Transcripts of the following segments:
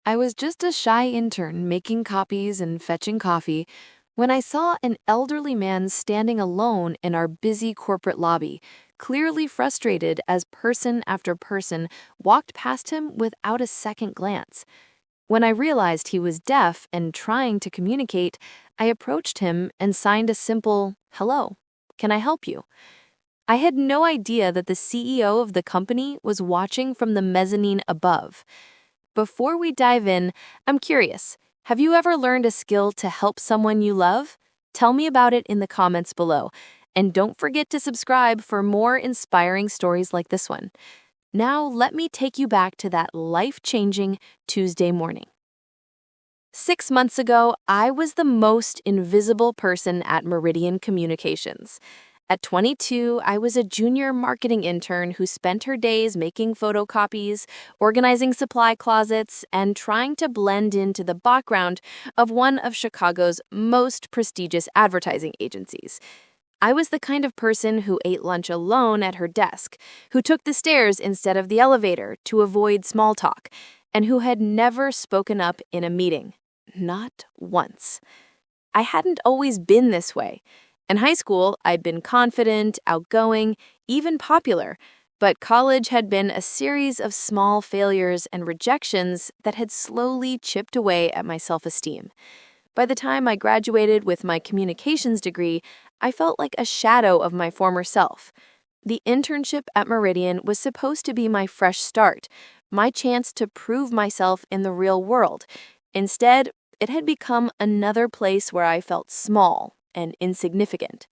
I was just a shy intern making copies and fetching coffee when I saw an elderly man standing alone in our busy corporate lobby, clearly frustrated as person after person walked past him without a second glance. When I realized he was deaf and trying to communicate, I approached him and signed a simple, "Hello, can I help you?" I had no idea that the CEO of the company was watching from the mezzanine above. Before we dive in, I'm curious, have you ever learned a skill to help someone you love? Tell me about it in the comments below. And don't forget to subscribe for more inspiring stories like this one. Now, let me take you back to that life-changing Tuesday morning. 6 months ago, I was the most invisible person at Meridian Communications. At 22, I was a junior marketing intern who spent her days making photocopies, organizing supply closets, and trying to blend into the background of one of Chicago's most prestigious advertising agencies. I was the kind of person who ate lunch alone at her desk, who took the stairs instead of the elevator to avoid small talk, and who had never spoken up in a meeting. Not once. I hadn't always been this way. In high school, I'd been confident, outgoing, even popular, but college had been a series of small failures and rejections that had slowly chipped away at my self-esteem. By the time I graduated with my communications degree, I felt like a shadow of my former self. The internship at Meridian was supposed to be my fresh start, my chance to prove myself in the real world. Instead, it had become another place where I felt small and insignificant.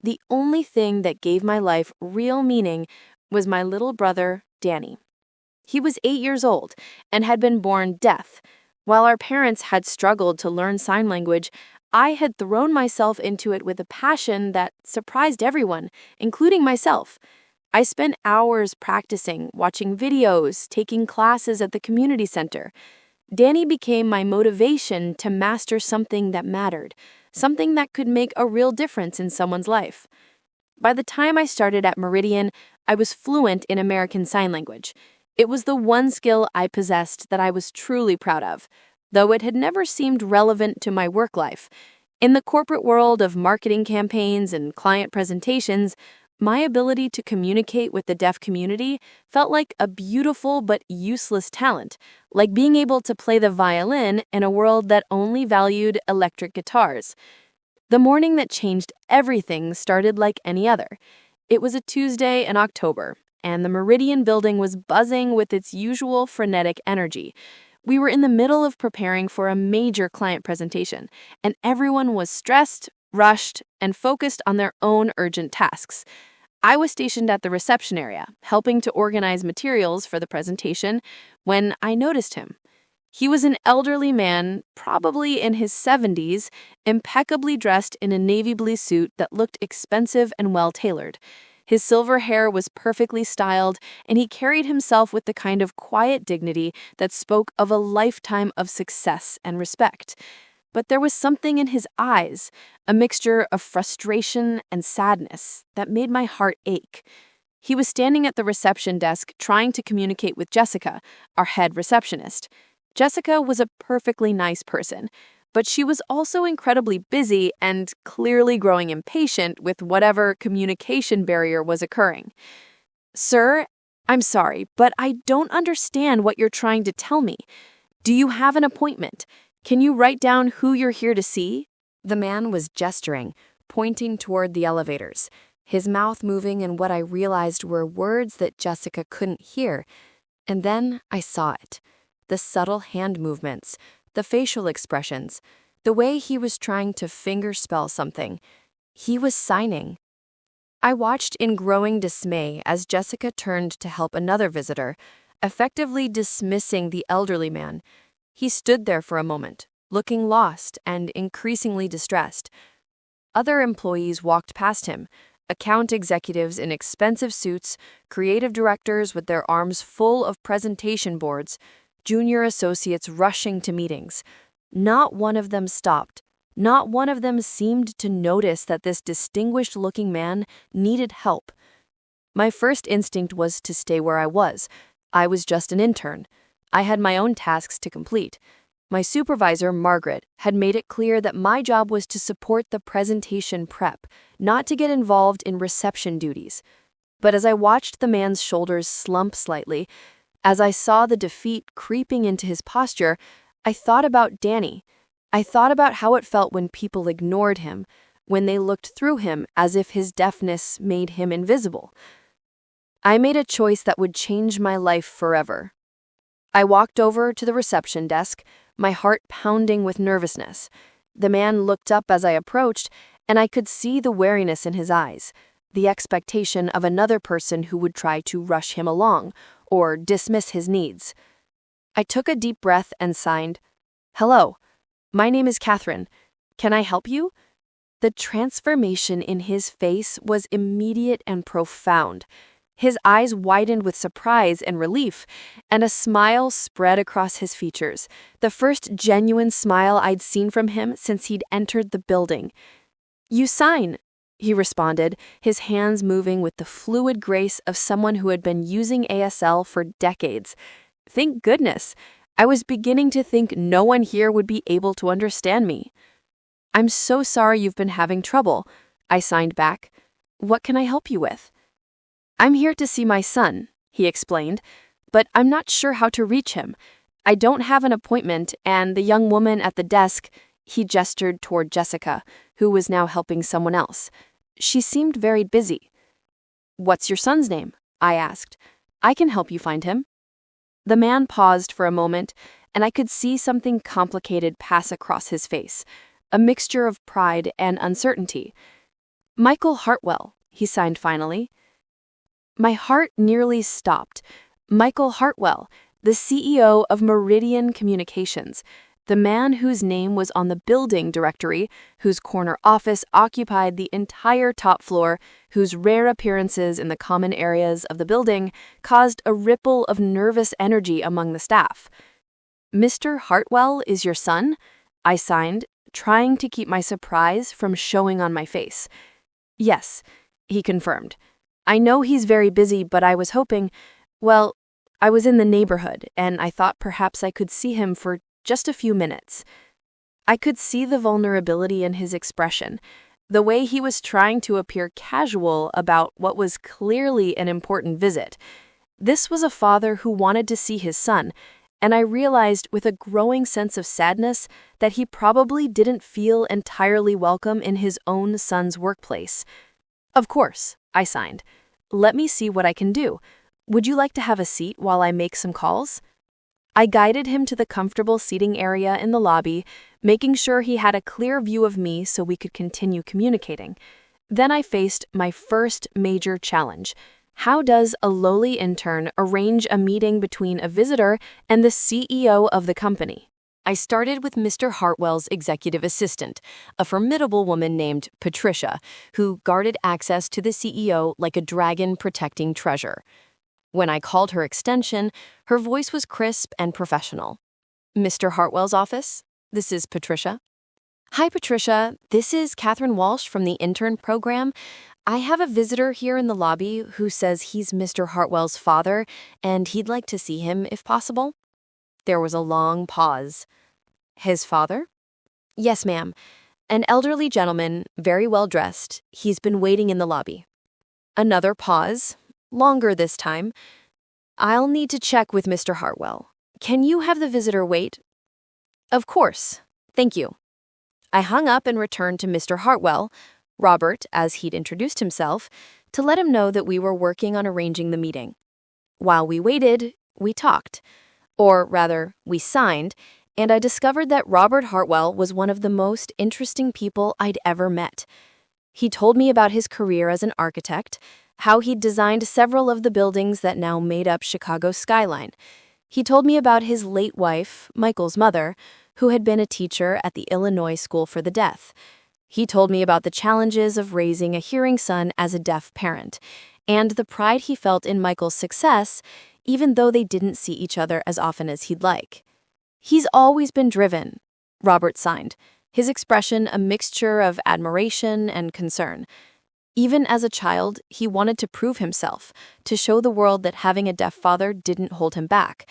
The only thing that gave my life real meaning was my little brother, Danny. He was 8 years old and had been born deaf. While our parents had struggled to learn sign language, I had thrown myself into it with a passion that surprised everyone, including myself. I spent hours practicing, watching videos, taking classes at the community center. Danny became my motivation to master something that mattered, something that could make a real difference in someone's life. By the time I started at Meridian, I was fluent in American Sign Language. It was the one skill I possessed that I was truly proud of, though it had never seemed relevant to my work life. In the corporate world of marketing campaigns and client presentations, my ability to communicate with the deaf community felt like a beautiful but useless talent, like being able to play the violin in a world that only valued electric guitars. The morning that changed everything started like any other. It was a Tuesday in October, and the Meridian building was buzzing with its usual frenetic energy. We were in the middle of preparing for a major client presentation, and everyone was stressed, rushed, and focused on their own urgent tasks. I was stationed at the reception area, helping to organize materials for the presentation, when I noticed him. He was an elderly man, probably in his 70s, impeccably dressed in a navy blue suit that looked expensive and well-tailored. His silver hair was perfectly styled, and he carried himself with the kind of quiet dignity that spoke of a lifetime of success and respect. But there was something in his eyes, a mixture of frustration and sadness, that made my heart ache. He was standing at the reception desk trying to communicate with Jessica, our head receptionist. Jessica was a perfectly nice person, but she was also incredibly busy and clearly growing impatient with whatever communication barrier was occurring. "Sir, I'm sorry, but I don't understand what you're trying to tell me. Do you have an appointment? Can you write down who you're here to see?" The man was gesturing, pointing toward the elevators, his mouth moving in what I realized were words that Jessica couldn't hear. And then I saw it. The subtle hand movements, the facial expressions, the way he was trying to fingerspell something. He was signing. I watched in growing dismay as Jessica turned to help another visitor, effectively dismissing the elderly man. He stood there for a moment, looking lost and increasingly distressed. Other employees walked past him, account executives in expensive suits, creative directors with their arms full of presentation boards, junior associates rushing to meetings. Not one of them stopped. Not one of them seemed to notice that this distinguished-looking man needed help. My first instinct was to stay where I was. I was just an intern. I had my own tasks to complete. My supervisor, Margaret, had made it clear that my job was to support the presentation prep, not to get involved in reception duties. But as I watched the man's shoulders slump slightly, as I saw the defeat creeping into his posture, I thought about Danny. I thought about how it felt when people ignored him, when they looked through him as if his deafness made him invisible. I made a choice that would change my life forever. I walked over to the reception desk, my heart pounding with nervousness. The man looked up as I approached, and I could see the wariness in his eyes, the expectation of another person who would try to rush him along or dismiss his needs. I took a deep breath and signed, "Hello, my name is Kathryn. Can I help you?" The transformation in his face was immediate and profound. His eyes widened with surprise and relief, and a smile spread across his features, the first genuine smile I'd seen from him since he'd entered the building. "You sign," he responded, his hands moving with the fluid grace of someone who had been using ASL for decades. Thank goodness. I was beginning to think no one here would be able to understand me. "I'm so sorry you've been having trouble," I signed back. "What can I help you with?" "I'm here to see my son," he explained, "but I'm not sure how to reach him. I don't have an appointment, and the young woman at the desk," he gestured toward Jessica, who was now helping someone else. "She seemed very busy." "What's your son's name?" I asked. "I can help you find him." The man paused for a moment, and I could see something complicated pass across his face, a mixture of pride and uncertainty. "Michael Hartwell," he signed finally. My heart nearly stopped. Michael Hartwell, the CEO of Meridian Communications, the man whose name was on the building directory, whose corner office occupied the entire top floor, whose rare appearances in the common areas of the building caused a ripple of nervous energy among the staff. "Mr. Hartwell is your son?" I signed, trying to keep my surprise from showing on my face. "Yes," he confirmed. "I know he's very busy, but I was hoping, well, I was in the neighborhood, and I thought perhaps I could see him for just a few minutes." I could see the vulnerability in his expression, the way he was trying to appear casual about what was clearly an important visit. This was a father who wanted to see his son, and I realized with a growing sense of sadness that he probably didn't feel entirely welcome in his own son's workplace. "Of course," I signed. "Let me see what I can do. Would you like to have a seat while I make some calls?" I guided him to the comfortable seating area in the lobby, making sure he had a clear view of me so we could continue communicating. Then I faced my first major challenge. How does a lowly intern arrange a meeting between a visitor and the CEO of the company? I started with Mr. Hartwell's executive assistant, a formidable woman named Patricia, who guarded access to the CEO like a dragon protecting treasure. When I called her extension, her voice was crisp and professional. "Mr. Hartwell's office? This is Patricia." "Hi, Patricia. This is Kathryn Walsh from the intern program. I have a visitor here in the lobby who says he's Mr. Hartwell's father, and he'd like to see him if possible." There was a long pause. "His father?" "Yes, ma'am. An elderly gentleman, very well dressed. He's been waiting in the lobby." Another pause, longer this time. "I'll need to check with Mr. Hartwell. Can you have the visitor wait?" "Of course. Thank you." I hung up and returned to Mr. Hartwell, Robert, as he'd introduced himself, to let him know that we were working on arranging the meeting. While we waited, we talked. Or rather, we signed, and I discovered that Robert Hartwell was one of the most interesting people I'd ever met. He told me about his career as an architect, how he'd designed several of the buildings that now made up Chicago's skyline. He told me about his late wife, Michael's mother, who had been a teacher at the Illinois School for the Deaf. He told me about the challenges of raising a hearing son as a deaf parent, and the pride he felt in Michael's success, even though they didn't see each other as often as he'd like. "He's always been driven," Robert signed, his expression a mixture of admiration and concern. Even as a child, he wanted to prove himself, to show the world that having a deaf father didn't hold him back.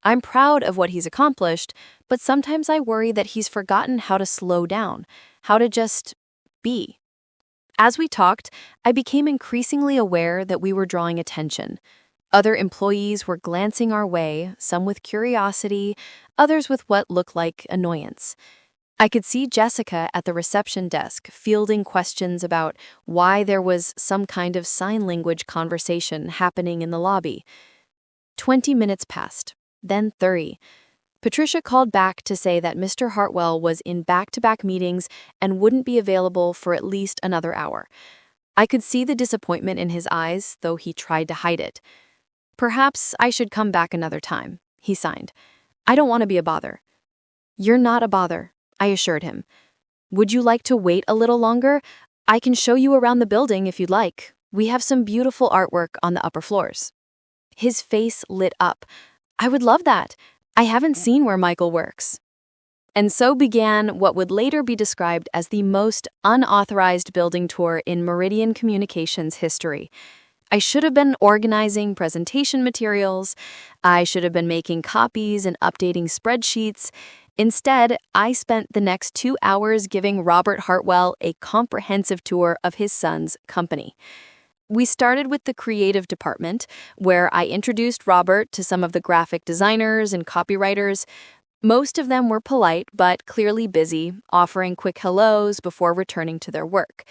I'm proud of what he's accomplished, but sometimes I worry that he's forgotten how to slow down, how to just be. As we talked, I became increasingly aware that we were drawing attention. Other employees were glancing our way, some with curiosity, others with what looked like annoyance. I could see Jessica at the reception desk fielding questions about why there was some kind of sign language conversation happening in the lobby. 20 minutes passed, then 30. Patricia called back to say that Mr. Hartwell was in back-to-back meetings and wouldn't be available for at least another hour. I could see the disappointment in his eyes, though he tried to hide it. "Perhaps I should come back another time," he signed. "I don't want to be a bother." "You're not a bother," I assured him. "Would you like to wait a little longer? I can show you around the building if you'd like. We have some beautiful artwork on the upper floors." His face lit up. "I would love that. I haven't seen where Michael works." And so began what would later be described as the most unauthorized building tour in Meridian Communications history. I should have been organizing presentation materials. I should have been making copies and updating spreadsheets. Instead, I spent the next 2 hours giving Robert Hartwell a comprehensive tour of his son's company. We started with the creative department, where I introduced Robert to some of the graphic designers and copywriters. Most of them were polite, but clearly busy, offering quick hellos before returning to their work.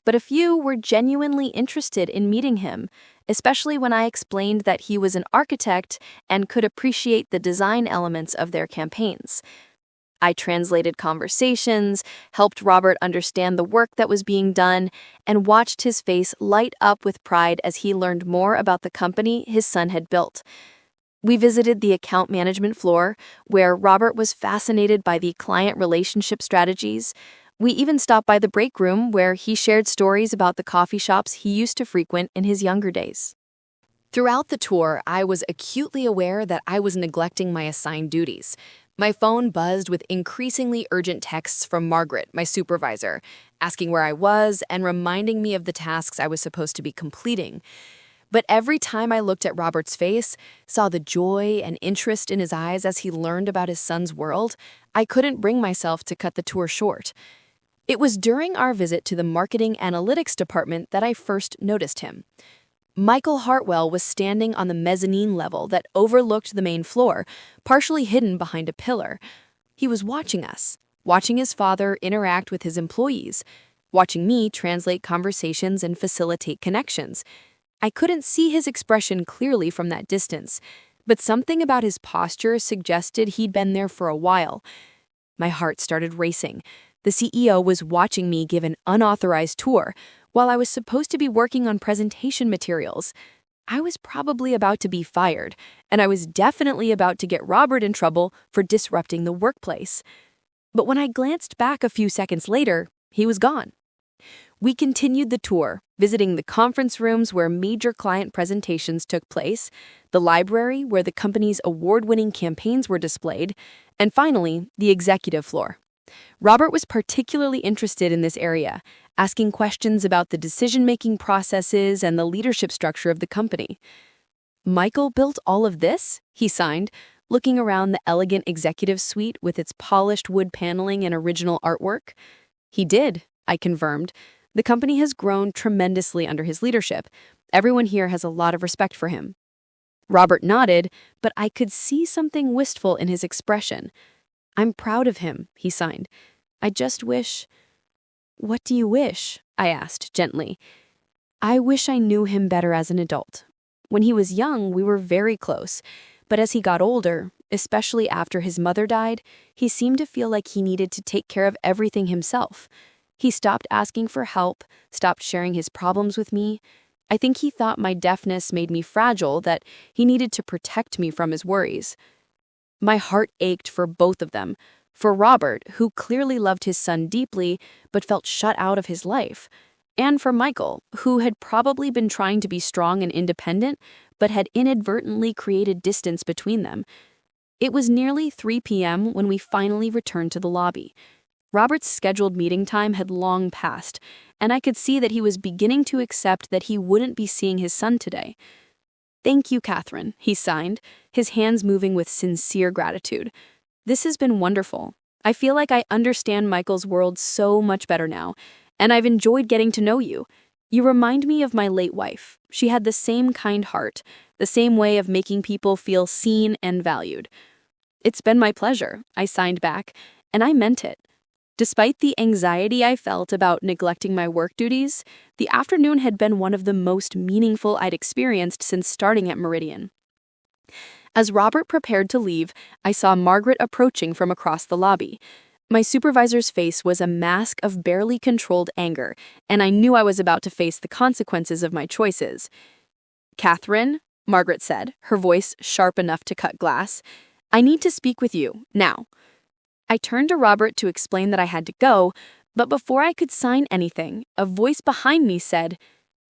But a few were genuinely interested in meeting him, especially when I explained that he was an architect and could appreciate the design elements of their campaigns. I translated conversations, helped Robert understand the work that was being done, and watched his face light up with pride as he learned more about the company his son had built. We visited the account management floor, where Robert was fascinated by the client relationship strategies. We even stopped by the break room, where he shared stories about the coffee shops he used to frequent in his younger days. Throughout the tour, I was acutely aware that I was neglecting my assigned duties. My phone buzzed with increasingly urgent texts from Margaret, my supervisor, asking where I was and reminding me of the tasks I was supposed to be completing. But every time I looked at Robert's face, saw the joy and interest in his eyes as he learned about his son's world, I couldn't bring myself to cut the tour short. It was during our visit to the marketing analytics department that I first noticed him. Michael Hartwell was standing on the mezzanine level that overlooked the main floor, partially hidden behind a pillar. He was watching us, watching his father interact with his employees, watching me translate conversations and facilitate connections. I couldn't see his expression clearly from that distance, but something about his posture suggested he'd been there for a while. My heart started racing. The CEO was watching me give an unauthorized tour, while I was supposed to be working on presentation materials. I was probably about to be fired, and I was definitely about to get Robert in trouble for disrupting the workplace. But when I glanced back a few seconds later, he was gone. We continued the tour, visiting the conference rooms where major client presentations took place, the library where the company's award-winning campaigns were displayed, and finally, the executive floor. Robert was particularly interested in this area, asking questions about the decision-making processes and the leadership structure of the company. "Michael built all of this?" he signed, looking around the elegant executive suite with its polished wood paneling and original artwork. "He did," I confirmed. "The company has grown tremendously under his leadership. Everyone here has a lot of respect for him." Robert nodded, but I could see something wistful in his expression. "I'm proud of him," he signed. "I just wish—" "What do you wish?" I asked gently. "I wish I knew him better as an adult. When he was young, we were very close, but as he got older, especially after his mother died, he seemed to feel like he needed to take care of everything himself. He stopped asking for help, stopped sharing his problems with me. I think he thought my deafness made me fragile, that he needed to protect me from his worries." My heart ached for both of them, for Robert, who clearly loved his son deeply but felt shut out of his life, and for Michael, who had probably been trying to be strong and independent but had inadvertently created distance between them. It was nearly 3 p.m. when we finally returned to the lobby. Robert's scheduled meeting time had long passed, and I could see that he was beginning to accept that he wouldn't be seeing his son today. "Thank you, Kathryn," he signed, his hands moving with sincere gratitude. "This has been wonderful. I feel like I understand Michael's world so much better now, and I've enjoyed getting to know you. You remind me of my late wife. She had the same kind heart, the same way of making people feel seen and valued." "It's been my pleasure," I signed back, and I meant it. Despite the anxiety I felt about neglecting my work duties, the afternoon had been one of the most meaningful I'd experienced since starting at Meridian. As Robert prepared to leave, I saw Margaret approaching from across the lobby. My supervisor's face was a mask of barely controlled anger, and I knew I was about to face the consequences of my choices. "Kathryn," Margaret said, her voice sharp enough to cut glass, "I need to speak with you, now." I turned to Robert to explain that I had to go, but before I could sign anything, a voice behind me said,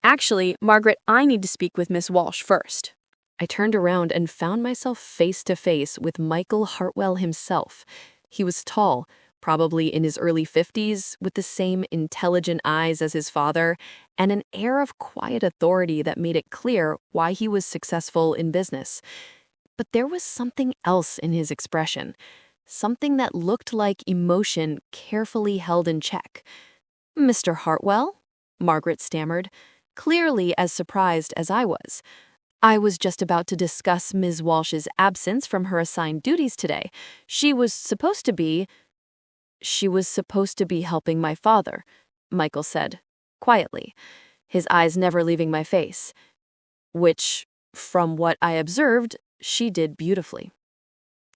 "Actually, Margaret, I need to speak with Miss Walsh first." I turned around and found myself face to face with Michael Hartwell himself. He was tall, probably in his early 50s, with the same intelligent eyes as his father, and an air of quiet authority that made it clear why he was successful in business. But there was something else in his expression. Something that looked like emotion carefully held in check. "Mr. Hartwell?" Margaret stammered, clearly as surprised as I was. "I was just about to discuss Ms. Walsh's absence from her assigned duties today. She was supposed to be helping my father," Michael said, quietly, his eyes never leaving my face. Which, from what I observed, she did beautifully.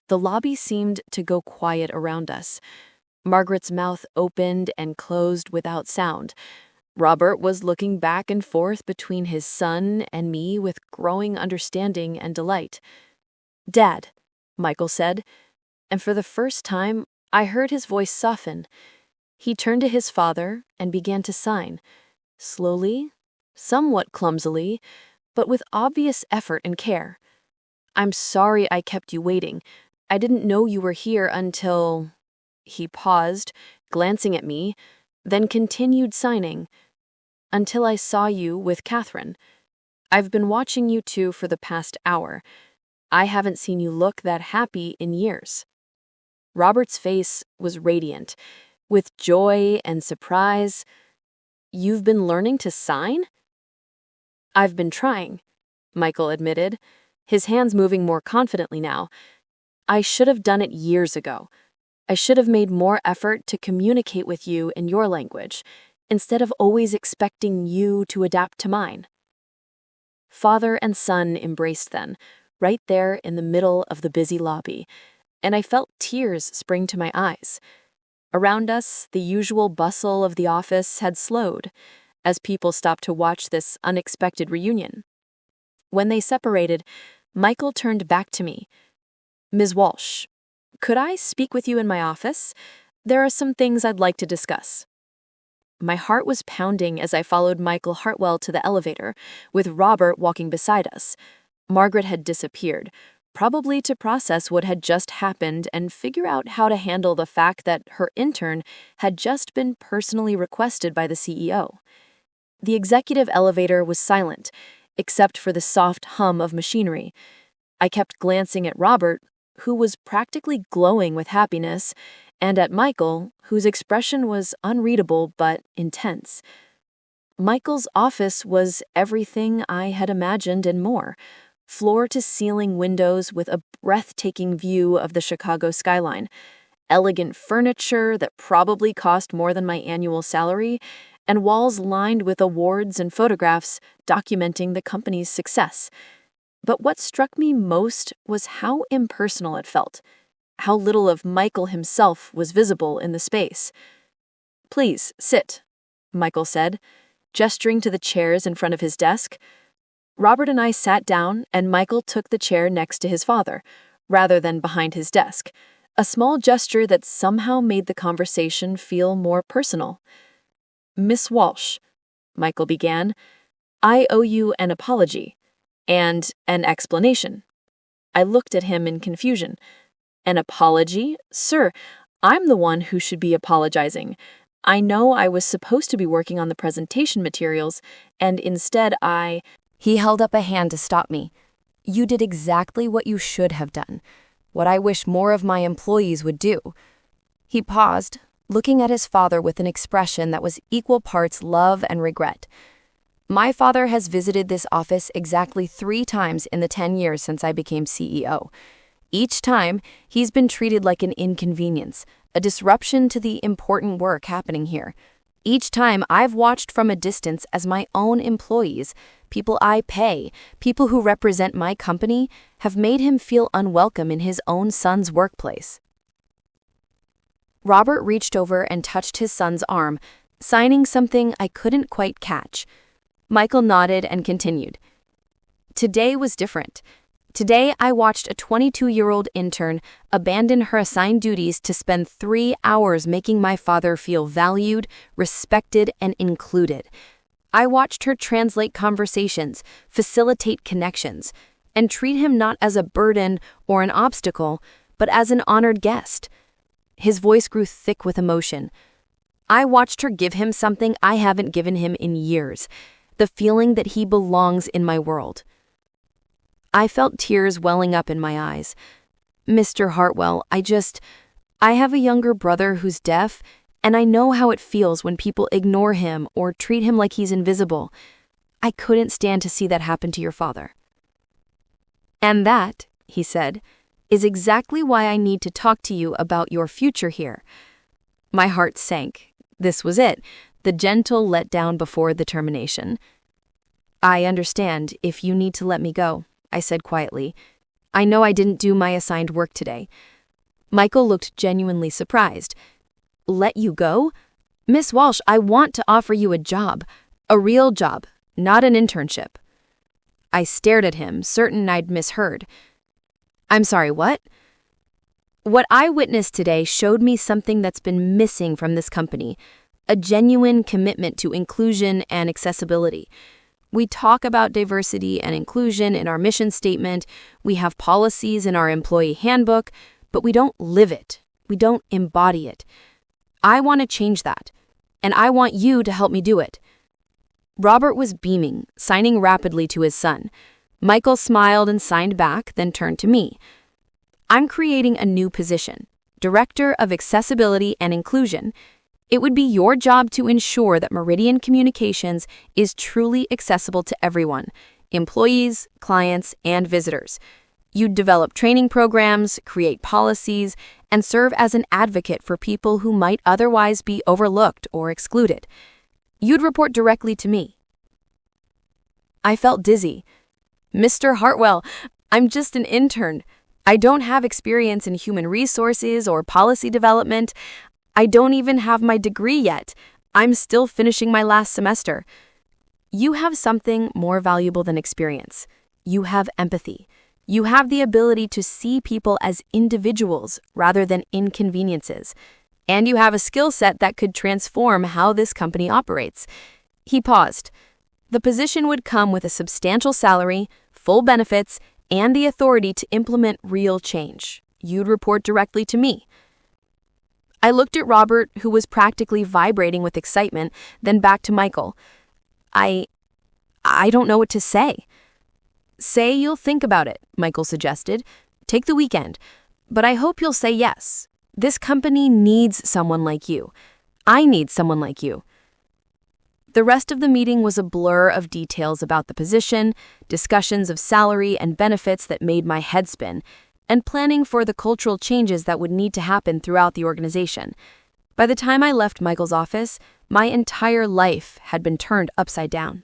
The lobby seemed to go quiet around us. Margaret's mouth opened and closed without sound. Robert was looking back and forth between his son and me with growing understanding and delight. "Dad," Michael said, and for the first time, I heard his voice soften. He turned to his father and began to sign, slowly, somewhat clumsily, but with obvious effort and care. "I'm sorry I kept you waiting. I didn't know you were here until—" He paused, glancing at me, then continued signing. "Until I saw you with Kathryn. I've been watching you two for the past hour. I haven't seen you look that happy in years." Robert's face was radiant, with joy and surprise. "You've been learning to sign?" "I've been trying," Michael admitted, his hands moving more confidently now. "I should have done it years ago. I should have made more effort to communicate with you in your language, instead of always expecting you to adapt to mine." Father and son embraced then, right there in the middle of the busy lobby, and I felt tears spring to my eyes. Around us, the usual bustle of the office had slowed, as people stopped to watch this unexpected reunion. When they separated, Michael turned back to me. "Ms. Walsh, could I speak with you in my office? There are some things I'd like to discuss." My heart was pounding as I followed Michael Hartwell to the elevator, with Robert walking beside us. Margaret had disappeared, probably to process what had just happened and figure out how to handle the fact that her intern had just been personally requested by the CEO. The executive elevator was silent, except for the soft hum of machinery. I kept glancing at Robert, who was practically glowing with happiness, and at Michael, whose expression was unreadable but intense. Michael's office was everything I had imagined and more. Floor-to-ceiling windows with a breathtaking view of the Chicago skyline, elegant furniture that probably cost more than my annual salary, and walls lined with awards and photographs documenting the company's success. But what struck me most was how impersonal it felt, how little of Michael himself was visible in the space. "Please, sit," Michael said, gesturing to the chairs in front of his desk. Robert and I sat down, and Michael took the chair next to his father, rather than behind his desk, a small gesture that somehow made the conversation feel more personal. "Miss Walsh," Michael began, "I owe you an apology and an explanation." I looked at him in confusion. "An apology? Sir, I'm the one who should be apologizing. I know I was supposed to be working on the presentation materials, and instead He held up a hand to stop me. You did exactly what you should have done, what I wish more of my employees would do. He paused, looking at his father with an expression that was equal parts love and regret. My father has visited this office exactly 3 times in the 10 years since I became CEO. Each time, he's been treated like an inconvenience, a disruption to the important work happening here. Each time, I've watched from a distance as my own employees, people I pay, people who represent my company, have made him feel unwelcome in his own son's workplace. Robert reached over and touched his son's arm, signing something I couldn't quite catch. Michael nodded and continued. Today was different. Today, I watched a 22-year-old intern abandon her assigned duties to spend 3 hours making my father feel valued, respected, and included. I watched her translate conversations, facilitate connections, and treat him not as a burden or an obstacle, but as an honored guest. His voice grew thick with emotion. I watched her give him something I haven't given him in years, the feeling that he belongs in my world. I felt tears welling up in my eyes. Mr. Hartwell, I have a younger brother who's deaf, and I know how it feels when people ignore him or treat him like he's invisible. I couldn't stand to see that happen to your father. And that, he said, is exactly why I need to talk to you about your future here. My heart sank. This was it, the gentle letdown before the termination. I understand if you need to let me go, I said quietly. I know I didn't do my assigned work today. Michael looked genuinely surprised. Let you go? Miss Walsh, I want to offer you a job. A real job, not an internship. I stared at him, certain I'd misheard. I'm sorry, what? What I witnessed today showed me something that's been missing from this company, a genuine commitment to inclusion and accessibility. We talk about diversity and inclusion in our mission statement, we have policies in our employee handbook, but we don't live it. We don't embody it. I want to change that, and I want you to help me do it. Robert was beaming, signing rapidly to his son. Michael smiled and signed back, then turned to me. I'm creating a new position, Director of Accessibility and Inclusion. It would be your job to ensure that Meridian Communications is truly accessible to everyone, employees, clients, and visitors. You'd develop training programs, create policies, and serve as an advocate for people who might otherwise be overlooked or excluded. You'd report directly to me. I felt dizzy. Mr. Hartwell, I'm just an intern. I don't have experience in human resources or policy development. I don't even have my degree yet. I'm still finishing my last semester. You have something more valuable than experience. You have empathy. You have the ability to see people as individuals rather than inconveniences. And you have a skill set that could transform how this company operates. He paused. The position would come with a substantial salary, full benefits, and the authority to implement real change. You'd report directly to me. I looked at Robert, who was practically vibrating with excitement, then back to Michael. I don't know what to say. Say you'll think about it, Michael suggested. Take the weekend. But I hope you'll say yes. This company needs someone like you. I need someone like you. The rest of the meeting was a blur of details about the position, discussions of salary and benefits that made my head spin, and planning for the cultural changes that would need to happen throughout the organization. By the time I left Michael's office, my entire life had been turned upside down.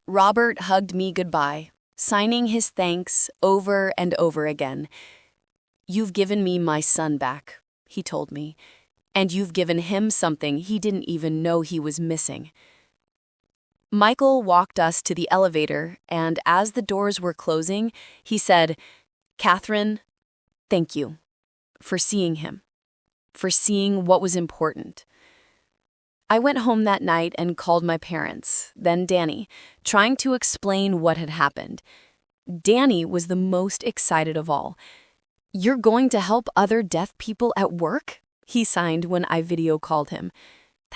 Robert hugged me goodbye, signing his thanks over and over again. You've given me my son back, he told me, and you've given him something he didn't even know he was missing. Michael walked us to the elevator, and as the doors were closing, he said, Kathryn, thank you for seeing him, for seeing what was important. I went home that night and called my parents, then Danny, trying to explain what had happened. Danny was the most excited of all. You're going to help other deaf people at work? He signed when I video called him.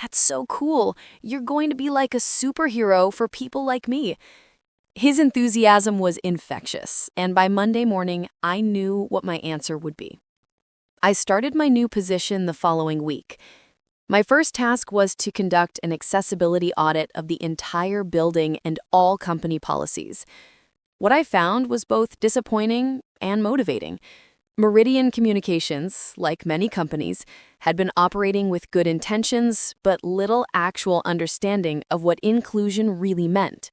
That's so cool. You're going to be like a superhero for people like me. His enthusiasm was infectious, and by Monday morning, I knew what my answer would be. I started my new position the following week. My first task was to conduct an accessibility audit of the entire building and all company policies. What I found was both disappointing and motivating. Meridian Communications, like many companies, had been operating with good intentions, but little actual understanding of what inclusion really meant.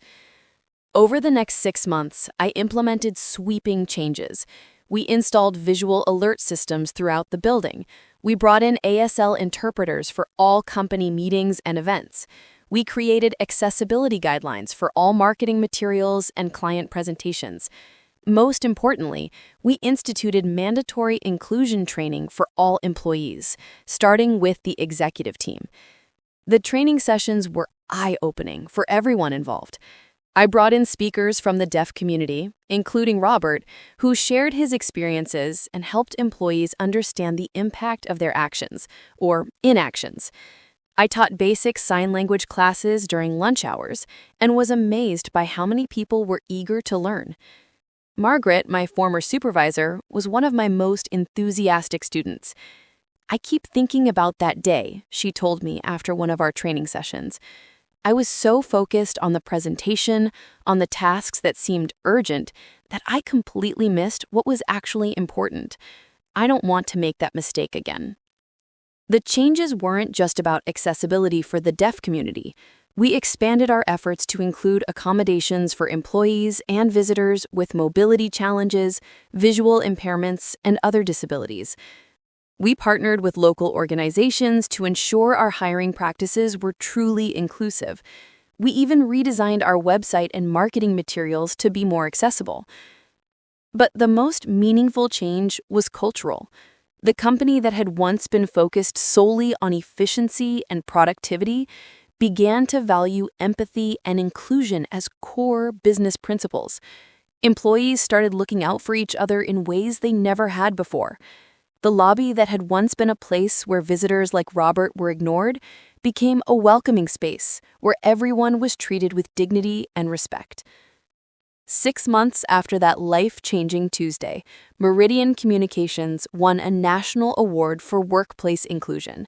Over the next 6 months, I implemented sweeping changes. We installed visual alert systems throughout the building. We brought in ASL interpreters for all company meetings and events. We created accessibility guidelines for all marketing materials and client presentations. Most importantly, we instituted mandatory inclusion training for all employees, starting with the executive team. The training sessions were eye-opening for everyone involved. I brought in speakers from the deaf community, including Robert, who shared his experiences and helped employees understand the impact of their actions, or inactions. I taught basic sign language classes during lunch hours and was amazed by how many people were eager to learn. Margaret, my former supervisor, was one of my most enthusiastic students. "I keep thinking about that day," she told me after one of our training sessions. "I was so focused on the presentation, on the tasks that seemed urgent, that I completely missed what was actually important. I don't want to make that mistake again." The changes weren't just about accessibility for the deaf community. We expanded our efforts to include accommodations for employees and visitors with mobility challenges, visual impairments, and other disabilities. We partnered with local organizations to ensure our hiring practices were truly inclusive. We even redesigned our website and marketing materials to be more accessible. But the most meaningful change was cultural. The company that had once been focused solely on efficiency and productivity began to value empathy and inclusion as core business principles. Employees started looking out for each other in ways they never had before. The lobby that had once been a place where visitors like Robert were ignored became a welcoming space where everyone was treated with dignity and respect. 6 months after that life-changing Tuesday, Meridian Communications won a national award for workplace inclusion.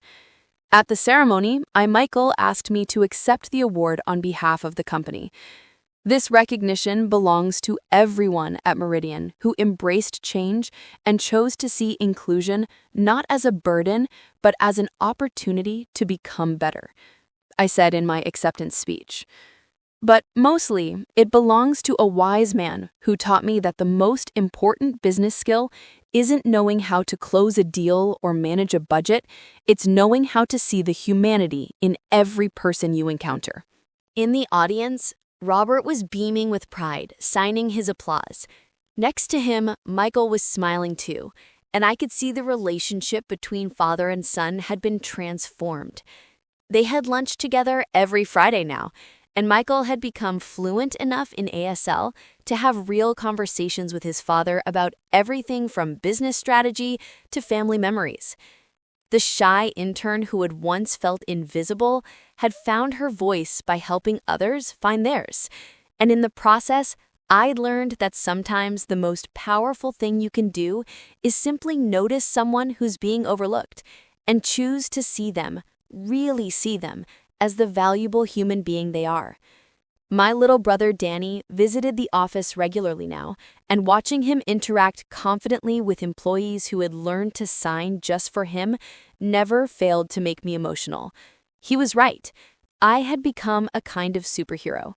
At the ceremony, Michael asked me to accept the award on behalf of the company. This recognition belongs to everyone at Meridian who embraced change and chose to see inclusion not as a burden, but as an opportunity to become better, I said in my acceptance speech. But mostly, it belongs to a wise man who taught me that the most important business skill isn't knowing how to close a deal or manage a budget, it's knowing how to see the humanity in every person you encounter. In the audience, Robert was beaming with pride, signing his applause. Next to him, Michael was smiling too, and I could see the relationship between father and son had been transformed. They had lunch together every Friday now, and Michael had become fluent enough in ASL to have real conversations with his father about everything from business strategy to family memories. The shy intern who had once felt invisible had found her voice by helping others find theirs. And in the process, I'd learned that sometimes the most powerful thing you can do is simply notice someone who's being overlooked and choose to see them, really see them, as the valuable human being they are. My little brother Danny visited the office regularly now, and watching him interact confidently with employees who had learned to sign just for him never failed to make me emotional. He was right. I had become a kind of superhero.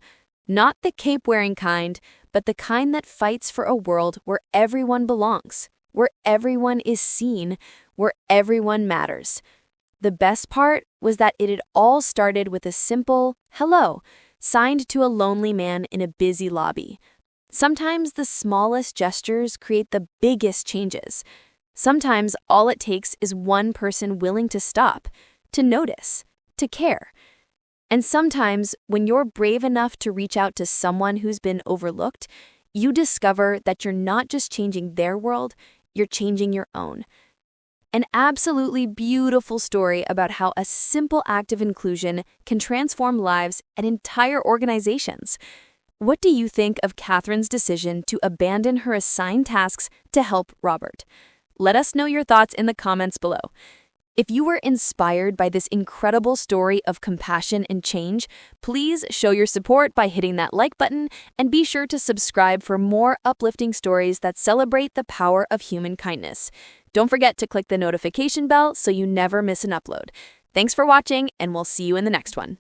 Not the cape-wearing kind, but the kind that fights for a world where everyone belongs, where everyone is seen, where everyone matters. The best part was that it had all started with a simple hello, signed to a lonely man in a busy lobby. Sometimes the smallest gestures create the biggest changes. Sometimes all it takes is one person willing to stop, to notice, to care. And sometimes when you're brave enough to reach out to someone who's been overlooked, you discover that you're not just changing their world, you're changing your own. An absolutely beautiful story about how a simple act of inclusion can transform lives and entire organizations. What do you think of Kathryn's decision to abandon her assigned tasks to help Robert? Let us know your thoughts in the comments below. If you were inspired by this incredible story of compassion and change, please show your support by hitting that like button and be sure to subscribe for more uplifting stories that celebrate the power of human kindness. Don't forget to click the notification bell so you never miss an upload. Thanks for watching, and we'll see you in the next one.